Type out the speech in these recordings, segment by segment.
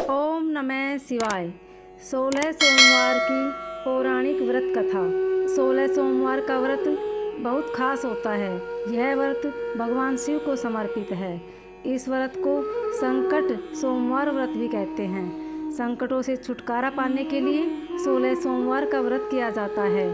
ओम नमः शिवाय। 16 सोमवार की पौराणिक व्रत कथा। 16 सोमवार का व्रत बहुत खास होता है। यह व्रत भगवान शिव को समर्पित है। इस व्रत को संकट सोमवार व्रत भी कहते हैं। संकटों से छुटकारा पाने के लिए 16 सोमवार का व्रत किया जाता है।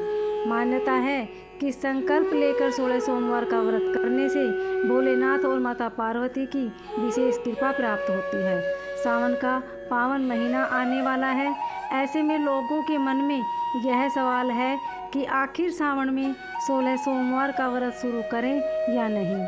मान्यता है कि संकल्प लेकर 16 सोमवार का व्रत करने से भोलेनाथ और माता पार्वती की विशेष कृपा प्राप्त होती है। सावन का पावन महीना आने वाला है। ऐसे में लोगों के मन में यह सवाल है कि आखिर सावन में 16 सोमवार का व्रत शुरू करें या नहीं।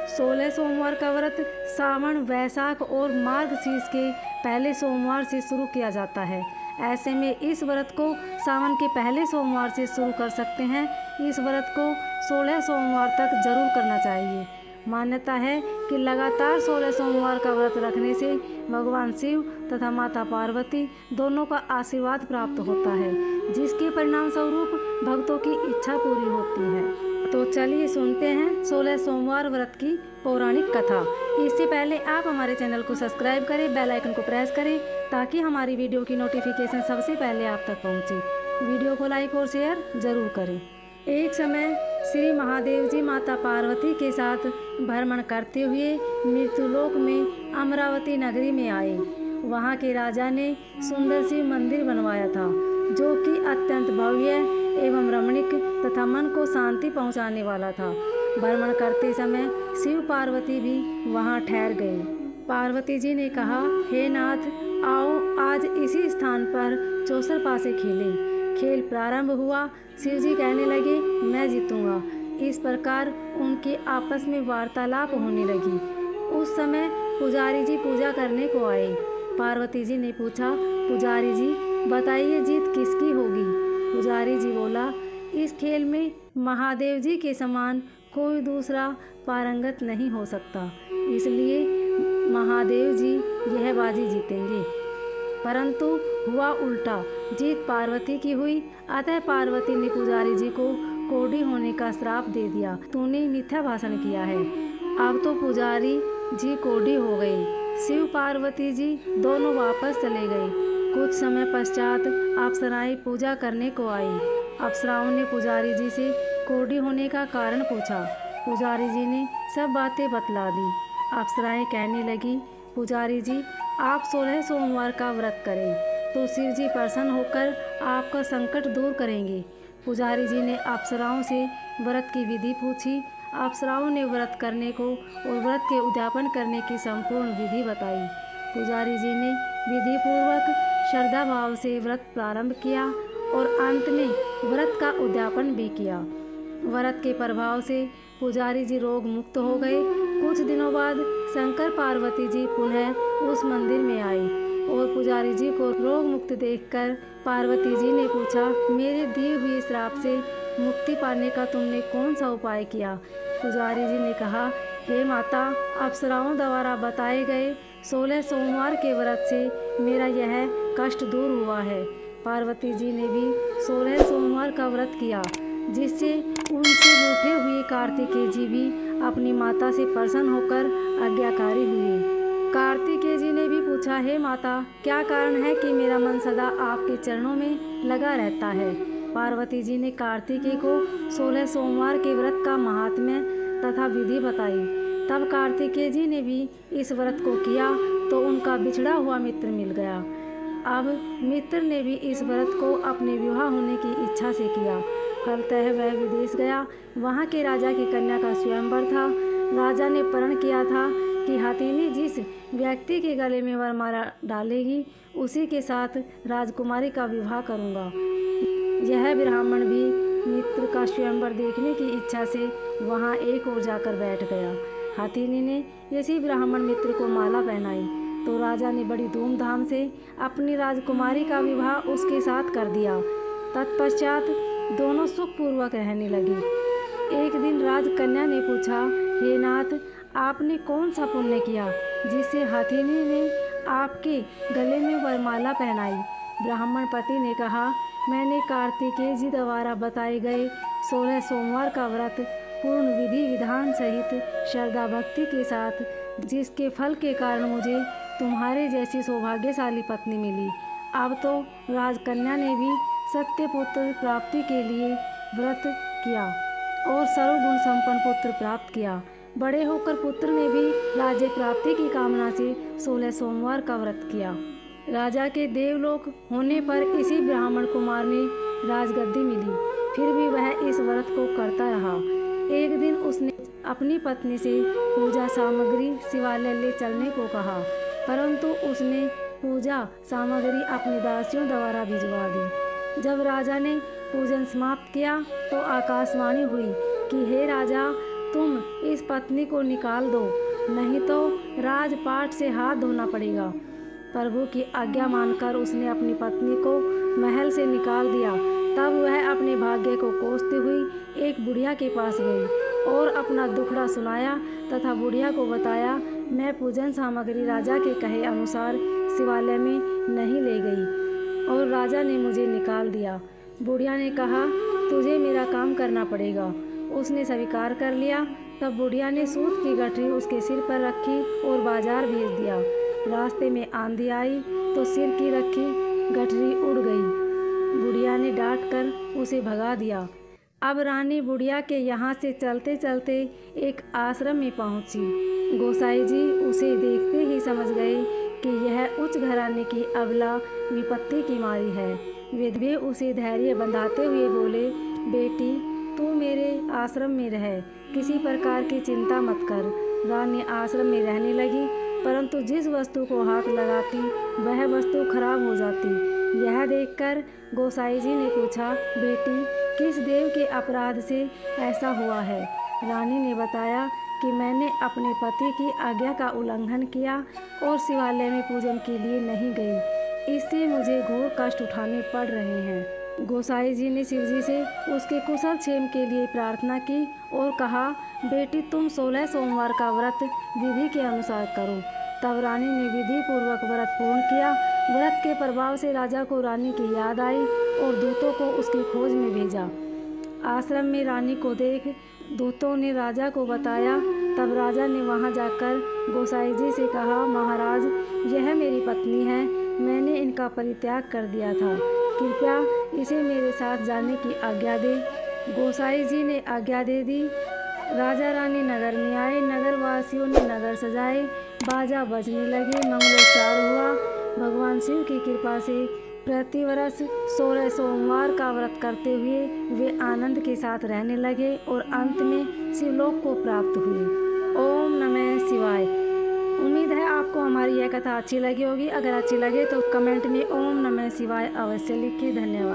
16 सोमवार का व्रत सावन, वैशाख और मार्गशीर्ष के पहले सोमवार से शुरू किया जाता है। ऐसे में इस व्रत को सावन के पहले सोमवार से शुरू कर सकते हैं। इस व्रत को 16 सोमवार तक जरूर करना चाहिए। मान्यता है कि लगातार 16 सोमवार का व्रत रखने से भगवान शिव तथा माता पार्वती दोनों का आशीर्वाद प्राप्त होता है, जिसके परिणाम स्वरूप भक्तों की इच्छा पूरी होती है। तो चलिए सुनते हैं 16 सोमवार व्रत की पौराणिक कथा। इससे पहले आप हमारे चैनल को सब्सक्राइब करें, बेल आइकन को प्रेस करें ताकि हमारी वीडियो की नोटिफिकेशन सबसे पहले आप तक पहुंचे। वीडियो को लाइक और शेयर जरूर करें। एक समय श्री महादेव जी माता पार्वती के साथ भ्रमण करते हुए मृत्युलोक में अमरावती नगरी में आए। वहाँ के राजा ने सुंदर शिव मंदिर बनवाया था, जो कि अत्यंत भव्य एवं रमणीक तथा मन को शांति पहुँचाने वाला था। भ्रमण करते समय शिव पार्वती भी वहाँ ठहर गए। पार्वती जी ने कहा, हे नाथ, आओ आज इसी स्थान पर चौसर पासे खेलें। खेल प्रारंभ हुआ। शिव जी कहने लगे, मैं जीतूंगा। इस प्रकार उनके आपस में वार्तालाप होने लगी। उस समय पुजारी जी पूजा करने को आए। पार्वती जी ने पूछा, पुजारी जी बताइए जीत किसकी होगी। पुजारी जी बोला, इस खेल में महादेव जी के समान कोई दूसरा पारंगत नहीं हो सकता, इसलिए महादेव जी यह बाजी जीतेंगे। परंतु हुआ उल्टा, जीत पार्वती की हुई। अतः पार्वती ने पुजारी जी को कोढ़ी होने का श्राप दे दिया। तूने मिथ्या भाषण किया है। अब तो पुजारी जी कोढ़ी हो गए। शिव पार्वती जी दोनों वापस चले गए। कुछ समय पश्चात अप्सराएं पूजा करने को आई। अप्सराओं ने पुजारी जी से कोढ़ी होने का कारण पूछा। पुजारी जी ने सब बातें बतला दी। अप्सराएं कहने लगी, पुजारी जी आप 16 सोमवार का व्रत करें तो शिव जी प्रसन्न होकर आपका संकट दूर करेंगे। पुजारी जी ने अप्सराओं से व्रत की विधि पूछी। अप्सराओं ने व्रत करने को और व्रत के उद्यापन करने की संपूर्ण विधि बताई। पुजारी जी ने विधि पूर्वक श्रद्धा भाव से व्रत प्रारंभ किया और अंत में व्रत का उद्यापन भी किया। व्रत के प्रभाव से पुजारी जी रोग मुक्त हो गए। कुछ दिनों बाद शंकर पार्वती जी पुनः उस मंदिर में आए और पुजारी जी को रोग मुक्त देखकर पार्वती जी ने पूछा, मेरे दिए हुए श्राप से मुक्ति पाने का तुमने कौन सा उपाय किया। पुजारी जी ने कहा, हे माता, अप्सराओं द्वारा बताए गए 16 सोमवार के व्रत से मेरा यह कष्ट दूर हुआ है। पार्वती जी ने भी 16 सोमवार का व्रत किया, जिससे उनसे रूठे हुए कार्तिकेय जी भी अपनी माता से प्रसन्न होकर आज्ञाकारी हुए। कार्तिकेय जी ने भी पूछा, हे माता, क्या कारण है कि मेरा मन सदा आपके चरणों में लगा रहता है। पार्वती जी ने कार्तिकेय को 16 सोमवार के व्रत का महात्म्य तथा विधि बताई। तब कार्तिकेय जी ने भी इस व्रत को किया तो उनका बिछड़ा हुआ मित्र मिल गया। अब मित्र ने भी इस व्रत को अपने विवाह होने की इच्छा से किया। फलतः वह विदेश गया। वहाँ के राजा की कन्या का स्वयंवर था। राजा ने प्रण किया था कि हथिनी जिस व्यक्ति के गले में वरमाला डालेगी उसी के साथ राजकुमारी का विवाह करूँगा। यह ब्राह्मण भी मित्र का स्वयंवर देखने की इच्छा से वहाँ एक ओर जाकर बैठ गया। हथिनी ने इसी ब्राह्मण मित्र को माला पहनाई तो राजा ने बड़ी धूमधाम से अपनी राजकुमारी का विवाह उसके साथ कर दिया। तत्पश्चात दोनों सुखपूर्वक रहने लगी। एक दिन राजकन्या ने पूछा, हे नाथ, आपने कौन सा पुण्य किया जिससे हथिनी ने आपके गले में वरमाला पहनाई। ब्राह्मण पति ने कहा, मैंने कार्तिकेय जी द्वारा बताए गए 16 सोमवार का व्रत पूर्ण विधि विधान सहित श्रद्धा भक्ति के साथ, जिसके फल के कारण मुझे तुम्हारे जैसी सौभाग्यशाली पत्नी मिली। अब तो राजकन्या ने भी सत्यपुत्र प्राप्ति के लिए व्रत किया और सर्वगुण संपन्न पुत्र प्राप्त किया। बड़े होकर पुत्र ने भी राज्य प्राप्ति की कामना से 16 सोमवार का व्रत किया। राजा के देवलोक होने पर इसी ब्राह्मण कुमार ने राजगद्दी मिली, फिर भी वह इस व्रत को करता रहा। एक दिन उसने अपनी पत्नी से पूजा सामग्री शिवालय ले चलने को कहा, परंतु उसने पूजा सामग्री अपनी दासियों द्वारा भिजवा दी। जब राजा ने पूजन समाप्त किया तो आकाशवाणी हुई कि हे राजा, तुम इस पत्नी को निकाल दो, नहीं तो राजपाट से हाथ धोना पड़ेगा। प्रभु की आज्ञा मानकर उसने अपनी पत्नी को महल से निकाल दिया। तब वह अपने भाग्य को कोसती हुई एक बुढ़िया के पास गई और अपना दुखड़ा सुनाया तथा बुढ़िया को बताया, मैं पूजन सामग्री राजा के कहे अनुसार शिवालय में नहीं ले गई और राजा ने मुझे निकाल दिया। बुढ़िया ने कहा, तुझे मेरा काम करना पड़ेगा। उसने स्वीकार कर लिया। तब बुढ़िया ने सूत की गठरी उसके सिर पर रखी और बाजार भेज दिया। रास्ते में आंधी आई तो सिर की रखी गठरी उड़ गई। बुढ़िया ने डांट कर उसे भगा दिया। अब रानी बुढ़िया के यहाँ से चलते चलते एक आश्रम में पहुँची। गोसाई जी उसे देखते ही समझ गए कि यह उच्च घराने की अबला विपत्ति की मारी है। वे उसे धैर्य बंधाते हुए बोले, बेटी तू मेरे आश्रम में रह, किसी प्रकार की चिंता मत कर। रानी आश्रम में रहने लगी, परंतु जिस वस्तु को हाथ लगाती वह वस्तु खराब हो जाती। यह देखकर गोसाई जी ने पूछा, बेटी किस देव के अपराध से ऐसा हुआ है? रानी ने बताया कि मैंने अपने पति की आज्ञा का उल्लंघन किया और शिवालय में पूजन के लिए नहीं गई, इससे मुझे घोर कष्ट उठाने पड़ रहे हैं। गोसाई जी ने शिवजी से उसके कुशल क्षेम के लिए प्रार्थना की और कहा, बेटी तुम 16 सोमवार का व्रत विधि के अनुसार करो। तब रानी ने विधि पूर्वक व्रत पूर्ण किया। व्रत के प्रभाव से राजा को रानी की याद आई और दूतों को उसकी खोज में भेजा। आश्रम में रानी को देख दूतों ने राजा को बताया। तब राजा ने वहां जाकर गोसाई जी से कहा, महाराज यह मेरी पत्नी है, मैंने इनका परित्याग कर दिया था, कृपया इसे मेरे साथ जाने की आज्ञा दे। गोसाई जी ने आज्ञा दे दी। राजा रानी नगर में आए। नगर वासियों ने नगर सजाए, बाजा बजने लगे, मंगलोच्चार हुआ। भगवान शिव की कृपा से प्रतिवर्ष 16 सोमवार का व्रत करते हुए वे आनंद के साथ रहने लगे और अंत में शिवलोक को प्राप्त हुए। ओम नमः शिवाय। उम्मीद है आपको हमारी यह कथा अच्छी लगी होगी। अगर अच्छी लगे तो कमेंट में ओम नमः शिवाय अवश्य लिखिए। धन्यवाद।